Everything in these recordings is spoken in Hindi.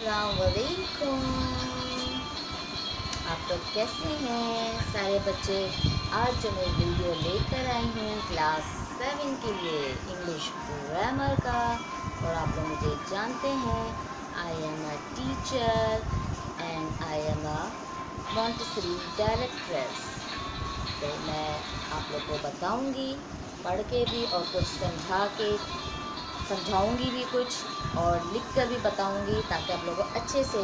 अस्सलाम वालेकुम। आप लोग कैसे हैं सारे बच्चे। आज जो मैं वीडियो लेकर आई हूँ क्लास 7 के लिए इंग्लिश ग्रामर का, और आप लोग मुझे जानते हैं, I am a teacher and I am a Montessori directress. तो मैं आप लोग को बताऊंगी पढ़ के भी और कुछ समझाऊंगी भी कुछ और लिख कर भी बताऊंगी, ताकि आप लोगों को अच्छे से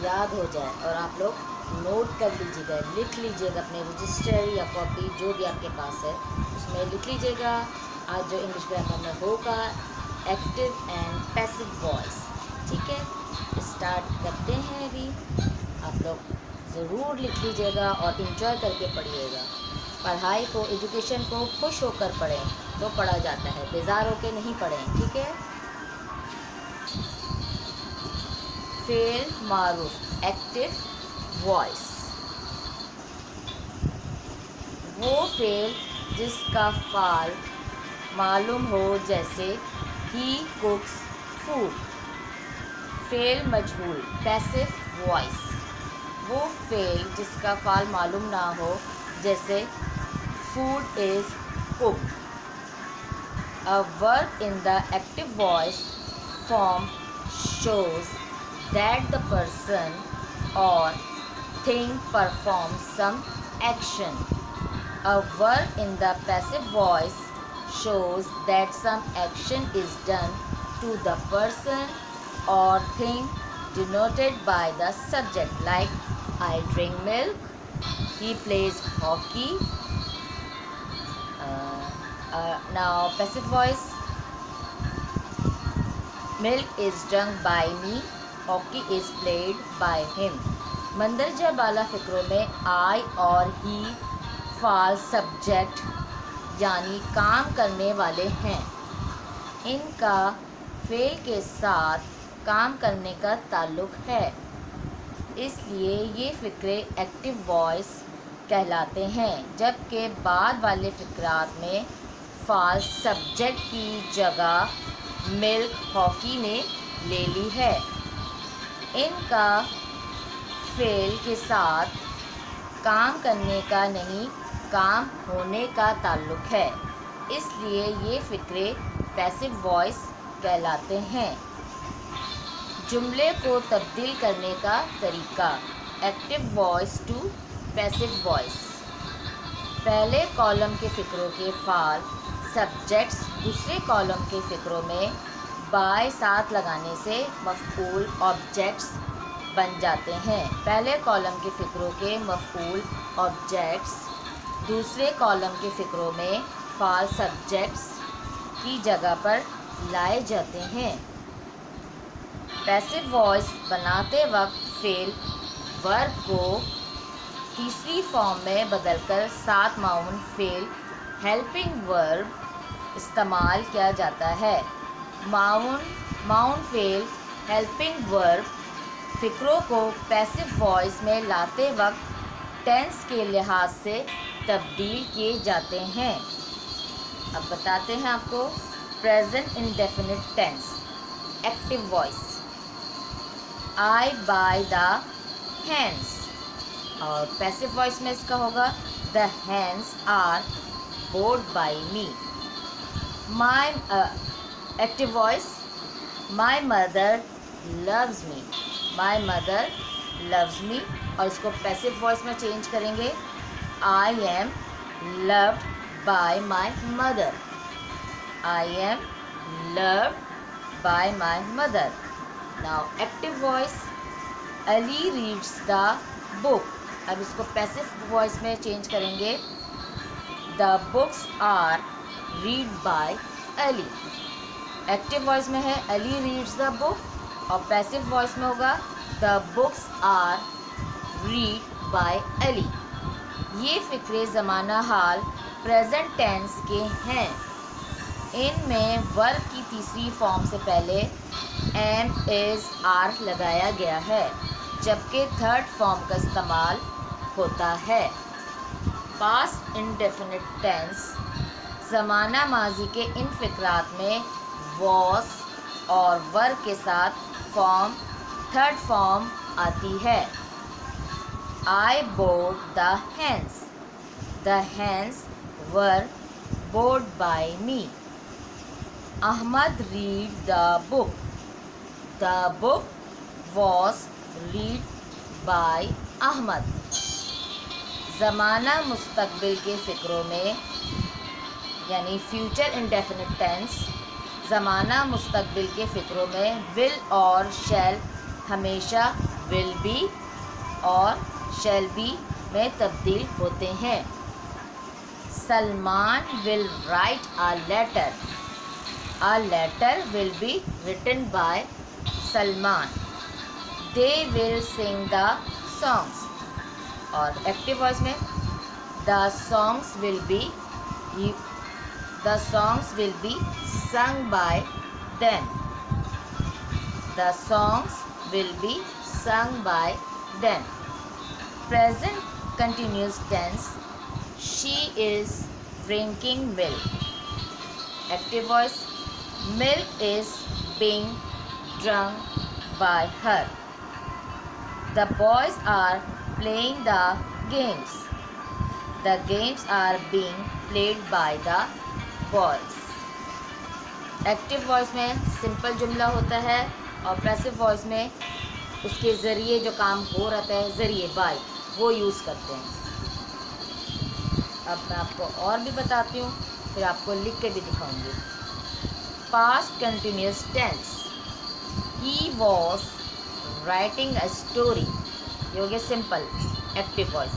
याद हो जाए और आप लोग नोट कर लीजिएगा, लिख लीजिएगा अपने रजिस्टर या कॉपी जो भी आपके पास है उसमें लिख लीजिएगा। आज जो इंग्लिश ग्रामर में होगा एक्टिव एंड पैसिव वॉइस। ठीक है, स्टार्ट करते हैं अभी। आप लोग ज़रूर लिख लीजिएगा और इन्जॉय करके पढ़िएगा। पढ़ाई को, एजुकेशन को खुश होकर पढ़ें तो पढ़ा जाता है, बेजार होकर नहीं पढ़ें। ठीक है। फेल मारूफ एक्टिव वॉइस। वो फेल जिसका फाल मालूम हो, जैसे ही कुक्स फूड। फेल मजहूल पैसिव वॉइस। वो फेल जिसका फाल मालूम ना हो, जैसे food is cooked. A verb in the active voice form shows that the person or thing performs some action. A verb in the passive voice shows that some action is done to the person or thing denoted by the subject, like I drink milk, he plays hockey. Now passive voice, milk is drunk by me, hockey is played by him. मंदरजा बाला फ़िक्रों में I और he फाल सब्जेक्ट यानी काम करने वाले हैं। इनका फेल के साथ काम करने का ताल्लुक़ है, इसलिए ये फ़िक्रे एक्टिव वॉइस कहलाते हैं। जबकि बाद वाले फ़िक्रात में फाल सब्जेक्ट की जगह मिल्क हॉकी ने ले ली है। इनका फेल के साथ काम करने का नहीं, काम होने का ताल्लुक़ है, इसलिए ये फ़िक्रे पैसिव वॉइस कहलाते हैं। जुमले को तब्दील करने का तरीका, active voice to passive voice. पहले कॉलम के फ़िक्रों के फाल सब्जेक्ट्स दूसरे कॉलम के फ़िक्रों में बाय साथ लगाने से मफ़ऊल ऑब्जेक्ट्स बन जाते हैं। पहले कॉलम के फ़िक्रों के मफ़ऊल ऑब्जेक्ट्स दूसरे कॉलम के फ़िक्रों में फाल सब्जेक्ट्स की जगह पर लाए जाते हैं। पैसिव वॉइस बनाते वक्त फेल वर्ब को तीसरी फॉर्म में बदलकर साथ माउन फेल हेल्पिंग वर्ब इस्तेमाल किया जाता है। माउन फेल हेल्पिंग वर्ब फ़िक्रों को पैसिव वॉइस में लाते वक्त टेंस के लिहाज से तब्दील किए जाते हैं। अब बताते हैं आपको present indefinite tense active voice. I buy the hens, और पैसिव वॉइस में इसका होगा the hens are bought by me। My active voice my mother loves me, my mother loves me, और इसको पैसिव वॉइस में चेंज करेंगे I am loved by my mother, I am loved by my mother। Now active voice, Ali reads the book। अब इसको पैसिव वॉइस में चेंज करेंगे The books are read by Ali। Active voice में है Ali reads the book, और पैसिव वॉइस में होगा The books are read by Ali। ये फ़िक्रे ज़माना हाल प्रेजेंट टेंस के हैं। इनमें वर्ब की तीसरी फॉर्म से पहले एम इज़ आर लगाया गया है, जबकि थर्ड फॉर्म का इस्तेमाल होता है। पास्ट इंडेफिनिट टेंस ज़माना माजी के इन फ़िक्रात में वॉस और वर्ब के साथ फॉर्म थर्ड फॉर्म आती है I bought the hens. The hens were bought by me. Ahmad read the book. The book was read by Ahmad. ज़माना मुस्तकबिल के फ़िक्रों में यानी फ्यूचर इंडेफिनिट टेंस, ज़माना मुस्तकबिल के फ़िक्रों में विल और शैल हमेशा विल बी और शैल बी में तब्दील होते हैं। Salman will write a letter. A letter will be written by Salman. They will sing the songs. और एक्टिव वॉइस में the songs will be sung by them. The songs will be sung by them. Present continuous tense. She is drinking milk. Active voice. Milk is being drunk by her. The boys are playing the games. The games are being played by the boys. Active voice में सिंपल जुमला होता है और पैसिव वॉइस में उसके ज़रिए जो काम हो रहता है, ज़रिए बाय, वो यूज़ करते हैं। अब मैं आपको और भी बताती हूँ, फिर आपको लिख के भी दिखाऊंगी। Past continuous tense. He was writing a story. ये हो गया सिंपल एक्टिव वॉइस।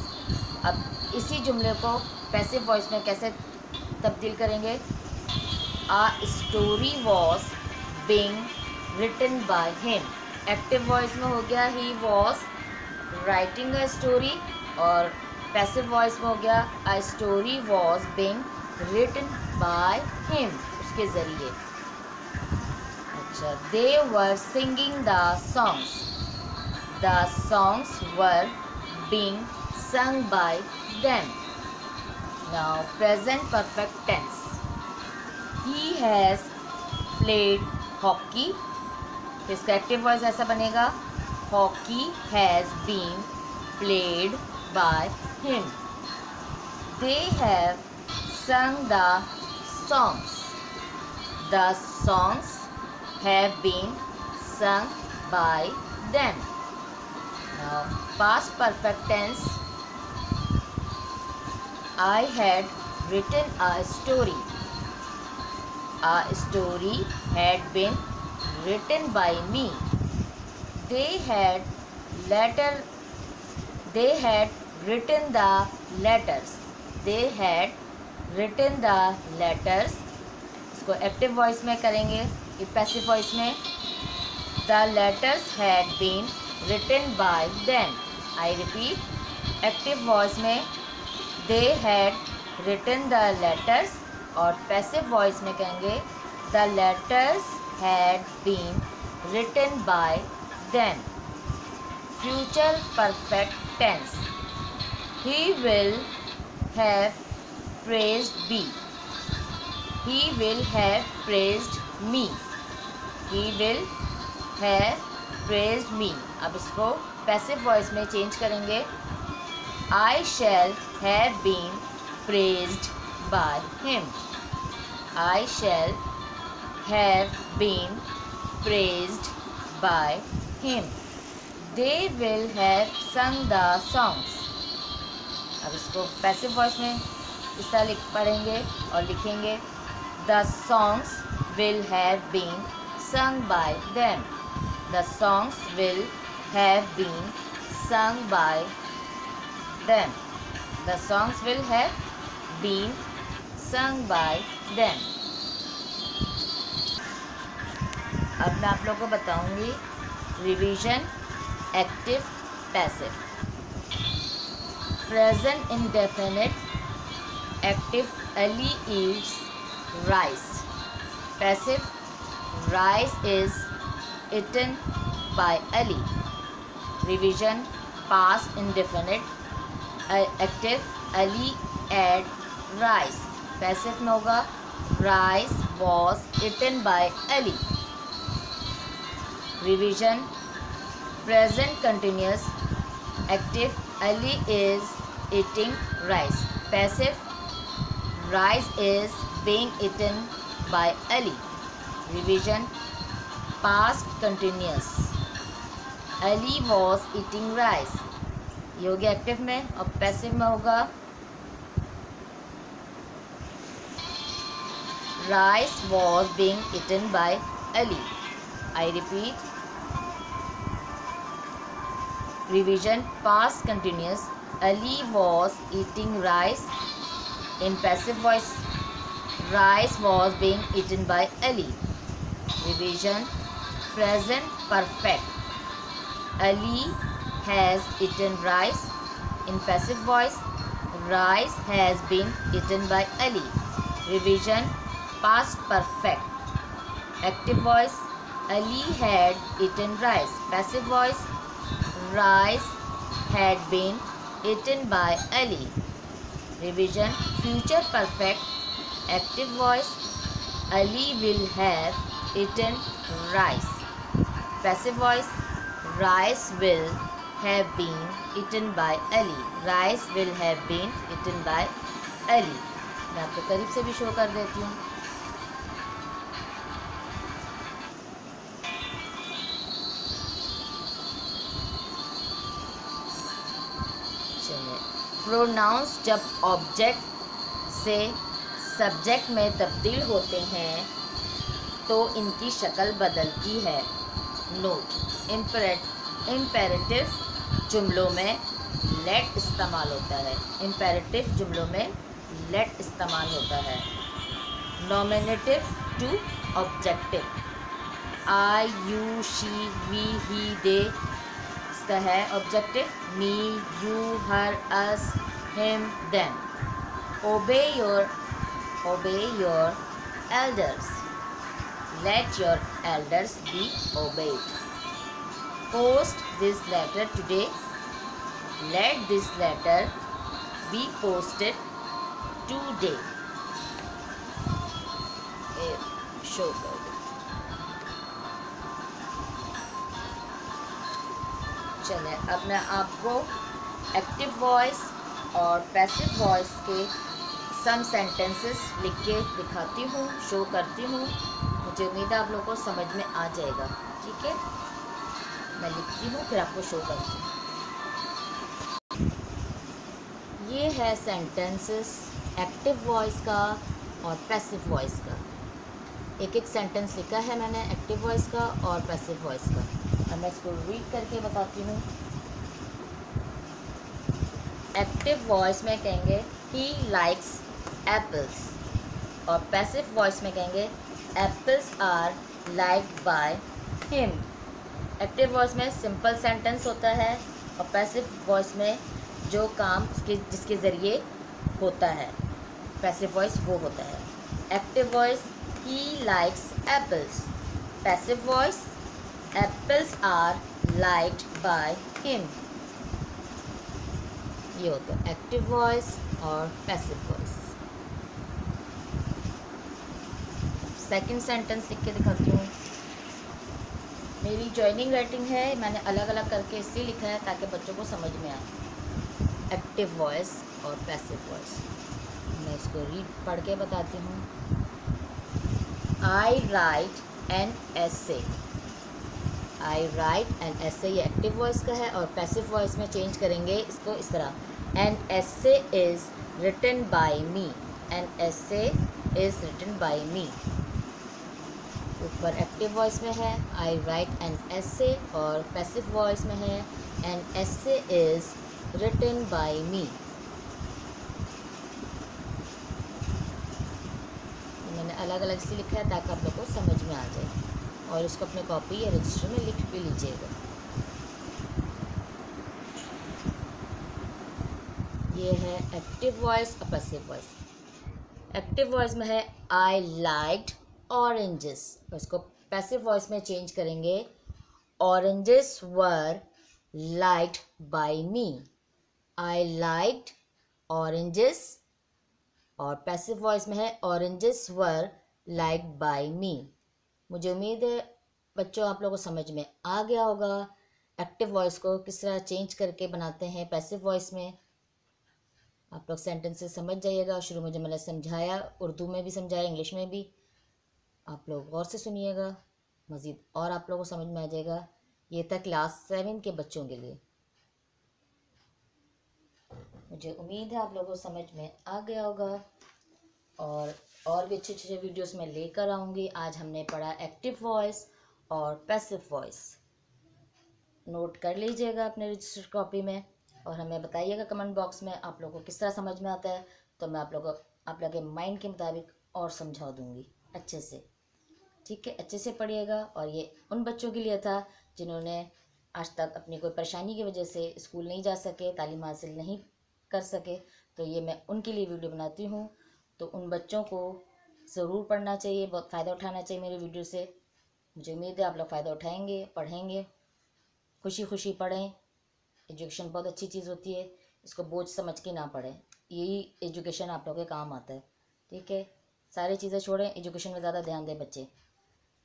अब इसी जुमले को पैसिव वॉइस में कैसे तब्दील करेंगे? A story was being written by him. Active voice में हो गया he was writing a story और पैसिव वॉइस में हो गया a story was being written by him, उसके ज़रिए। अच्छा, they were singing the songs. The songs were being sung by them. Now present perfect tense. He has played hockey. इसका एक्टिव वॉइस ऐसा बनेगा hockey has been played by him. They have sung the songs. The songs have been sung by them. Now past perfect tense. I had written a story. A story had been written by me. They had written the letters. They had written the letters. इसको एक्टिव वॉइस में करेंगे, ये पैसिव वॉइस में। The letters had been written by them. I repeat, active voice में they had written the letters और पैसिव वॉइस में कहेंगे the letters had been written by them. Future perfect tense. He will have praised be. He will have praised me. He will have praised me. अब इसको पैसिव वॉइस में चेंज करेंगे I shall have been praised by him. I shall have been praised by him. They will have sung the songs. अब इसको पैसिव वॉइस में इस तरह पढ़ेंगे और लिखेंगे The songs will have been sung by them. The songs will have been sung by them. The songs will have been sung by them. अब मैं आप लोगों को बताऊंगी revision active passive. Present indefinite active Ali Yeats rice. Passive rice is eaten by Ali. Revision past indefinite active Ali ate rice. Passive में होगा rice was eaten by Ali. Revision Present continuous. Active, Ali is eating rice. Passive, rice is being eaten by Ali. Revision. Past continuous. Ali was eating rice. ये हो गया एक्टिव में, और पैसिव में होगा rice was being eaten by Ali. I repeat. Revision. Past continuous. Ali was eating rice. In passive voice, rice was being eaten by Ali. Revision. Present perfect. Ali has eaten rice. In passive voice, rice has been eaten by Ali. Revision. Past perfect. Active voice, Ali had eaten rice. Passive voice, rice had been eaten by Ali. Revision. Future perfect. Active voice, Ali will have eaten rice. Passive voice, rice will have been eaten by Ali. Rice will have been eaten by Ali. मैं आपको करीब से भी शो कर देती हूँ. प्रोनाउंस जब ऑब्जेक्ट से सब्जेक्ट में तब्दील होते हैं तो इनकी शक्ल बदलती है. नोट. इम्पेरेटिव जुमलों में लेट इस्तेमाल होता है. इम्पेरेटिव जुमलों में लेट इस्तेमाल होता है. Nominative to objective. I, you, she, we, he, they इसका है objective. Me, you, her, us, him, them. Obey your elders. Let your elders be obeyed. Post this letter today. Let this letter be posted today. Show कर दो. चलें, अब मैं आपको एक्टिव वॉइस और पैसिव वॉइस के सम सेंटेंसेस लिख के दिखाती हूँ, शो करती हूँ. मुझे उम्मीद है आप लोगों को समझ में आ जाएगा. ठीक है, मैं लिखती हूँ फिर आपको शो करती हूँ. ये है सेंटेंसेस एक्टिव वॉइस का और पैसिव वॉइस का. एक एक सेंटेंस लिखा है मैंने एक्टिव वॉइस का और पैसिव वॉइस का. अब मैं इसको रीड करके बताती हूँ. एक्टिव वॉइस में कहेंगे ही लाइक्स एप्पल्स, और पैसिव वॉइस में कहेंगे apples are liked by him. Active voice में सिंपल सेंटेंस होता है और पैसिव वॉइस में जो काम जिसके ज़रिए होता है पैसिव वॉइस वो होता है. Active voice he likes apples. Passive voice, apples are liked by him. ये होता है एक्टिव वॉइस और पैसिव वॉइस. सेकंड सेंटेंस लिख के दिखाती हूँ. मेरी जॉइनिंग राइटिंग है, मैंने अलग अलग करके इसलिए लिखा है ताकि बच्चों को समझ में आए. एक्टिव वॉइस और पैसिव वॉइस. मैं इसको रीड पढ़ के बताती हूँ. I write an essay. I write an essay ये एक्टिव वॉइस का है, और पैसिव वॉइस में चेंज करेंगे इसको इस तरह. An essay is written by me. An essay is written by me. ऊपर एक्टिव वॉइस में है I write an essay, और पैसिव वॉइस में है an essay is written by me. अलग अलग से लिखा है ताकि आप लोग को समझ में आ जाए, और इसको अपने कॉपी या रजिस्टर में लिख भी लीजिएगा. ये है एक्टिव वॉइस और पैसिव वॉइस. एक्टिव वॉइस में है आई लाइक्ड ऑरेंजेस, इसको पैसिव वॉइस में चेंज करेंगे oranges were liked by me. I liked oranges, और पैसिव वॉइस में है ऑरेंजेस वर लाइक्ड बाय मी. मुझे उम्मीद है बच्चों आप लोगों को समझ में आ गया होगा. एक्टिव वॉइस को किस तरह चेंज करके बनाते हैं पैसिव वॉइस में। आप लोग सेंटेंसेस समझ जाइएगा। शुरू में जो मैंने समझाया, उर्दू में भी समझाया, इंग्लिश में भी, आप लोग गौर से सुनिएगा, मज़ीद और आप लोगों को समझ में आ जाएगा। ये था क्लास 7 के बच्चों के लिए। मुझे उम्मीद है आप लोगों को समझ में आ गया होगा, और भी अच्छे अच्छे वीडियोस मैं लेकर आऊँगी। आज हमने पढ़ा एक्टिव वॉइस और पैसिव वॉइस। नोट कर लीजिएगा अपने रजिस्टर कॉपी में, और हमें बताइएगा कमेंट बॉक्स में आप लोगों को किस तरह समझ में आता है, तो मैं आप लोगों के माइंड के मुताबिक और समझा दूँगी अच्छे से। ठीक है, अच्छे से पढ़िएगा। और ये उन बच्चों के लिए था जिन्होंने आज तक अपनी कोई परेशानी की वजह से स्कूल नहीं जा सके, तालीम हासिल नहीं कर सके, तो ये मैं उनके लिए वीडियो बनाती हूँ। तो उन बच्चों को ज़रूर पढ़ना चाहिए, बहुत फ़ायदा उठाना चाहिए मेरे वीडियो से। मुझे उम्मीद है आप लोग फ़ायदा उठाएंगे, पढ़ेंगे, खुशी खुशी पढ़ें। एजुकेशन बहुत अच्छी चीज़ होती है, इसको बोझ समझ के ना पढ़ें। यही एजुकेशन आप लोगों के काम आता है। ठीक है, सारी चीज़ें छोड़ें, एजुकेशन में ज़्यादा ध्यान दें बच्चे।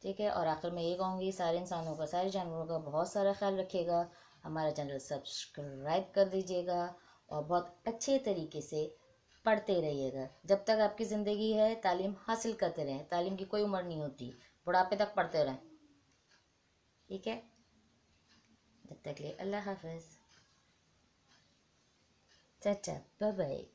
ठीक है, और आखिर में ये कहूँगी, सारे इंसानों का, सारे जानवरों का बहुत सारा ख्याल रखिएगा। हमारा चैनल सब्सक्राइब कर दीजिएगा, और बहुत अच्छे तरीके से पढ़ते रहिएगा। जब तक आपकी ज़िंदगी है तालीम हासिल करते रहें। तालीम की कोई उम्र नहीं होती, बुढ़ापे तक पढ़ते रहें। ठीक है, जब तक के लिए अल्लाह हाफिज़, चाचा, बाय बाय।